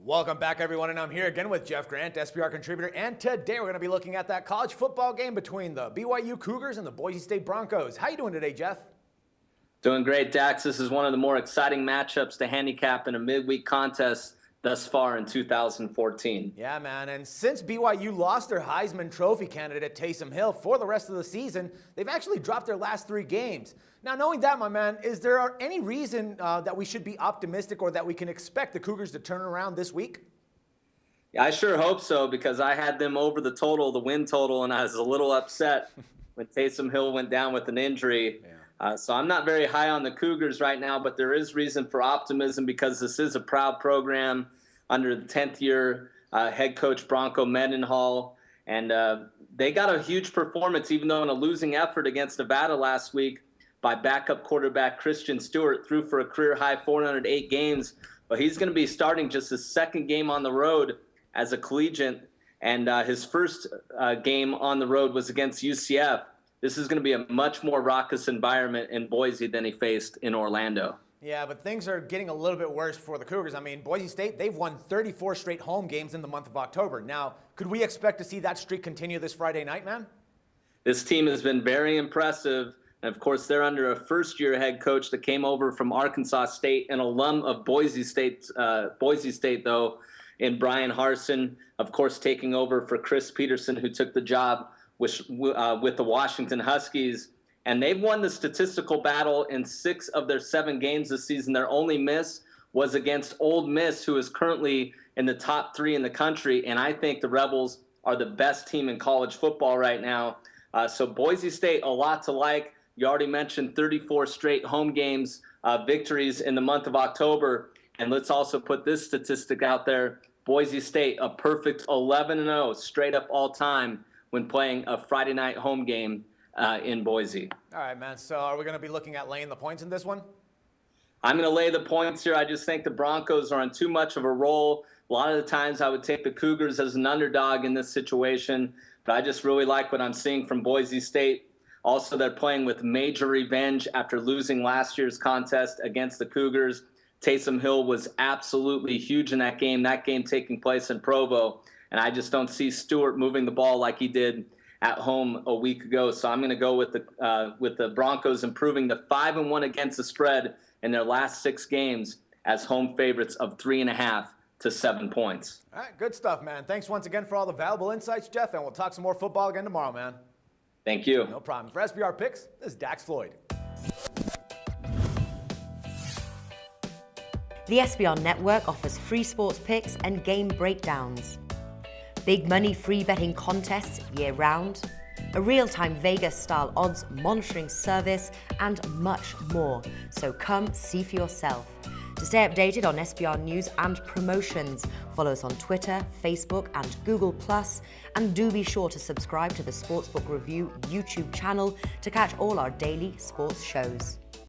Welcome back, everyone, and I'm here again with Jeff Grant, SBR contributor, and today we're going to be looking at that college football game between the BYU Cougars and the Boise State Broncos. How you doing today, Jeff? Doing great, Dax. This is one of the more exciting matchups to handicap in a midweek contest thus far in 2014. Yeah, man, and since BYU lost their Heisman Trophy candidate, Taysom Hill, for the rest of the season, they've actually dropped their last 3 games. Now, knowing that, my man, is there any reason that we should be optimistic or that we can expect the Cougars to turn around this week? Yeah, I sure hope so, because I had them over the total, the win total, and I was a little upset when Taysom Hill went down with an injury. Yeah. So I'm not very high on the Cougars right now, but there is reason for optimism because this is a proud program under the 10th-year head coach Bronco Mendenhall. And they got a huge performance, even though in a losing effort against Nevada last week by backup quarterback Christian Stewart, threw for a career-high 408 games. But he's going to be starting just his second game on the road as a collegiate, and his first game on the road was against UCF. This is going to be a much more raucous environment in Boise than he faced in Orlando. Yeah, but things are getting a little bit worse for the Cougars. I mean, Boise State, they've won 34 straight home games in the month of October. Now, could we expect to see that streak continue this Friday night, man? This team has been very impressive. And, of course, they're under a first-year head coach that came over from Arkansas State, an alum of Boise State, though, in Brian Harsin, of course, taking over for Chris Peterson, who took the job with the Washington Huskies. And they've won the statistical battle in 6 of their 7 games this season. Their only miss was against Ole Miss, who is currently in the top 3 in the country. And I think the Rebels are the best team in college football right now. So Boise State, a lot to like. You already mentioned 34 straight home games, victories in the month of October. And let's also put this statistic out there. Boise State, a perfect 11-0 straight up all time when playing a Friday night home game in Boise. All right, man. So are we going to be looking at laying the points in this one? I'm going to lay the points here. I just think the Broncos are on too much of a roll. A lot of the times I would take the Cougars as an underdog in this situation, but I just really like what I'm seeing from Boise State. Also, they're playing with major revenge after losing last year's contest against the Cougars. Taysom Hill was absolutely huge in that game taking place in Provo. And I just don't see Stewart moving the ball like he did at home a week ago. So I'm going to go with the Broncos improving to 5-1 against the spread in their last 6 games as home favorites of 3.5 to 7 points. All right, good stuff, man. Thanks once again for all the valuable insights, Jeff, and we'll talk some more football again tomorrow, man. Thank you. No problem. For SBR Picks, this is Dax Floyd. The SBR Network offers free sports picks and game breakdowns, big money free betting contests year-round, a real-time Vegas-style odds monitoring service, and much more. So come see for yourself. To stay updated on SBR news and promotions, follow us on Twitter, Facebook, and Google+, and do be sure to subscribe to the Sportsbook Review YouTube channel to catch all our daily sports shows.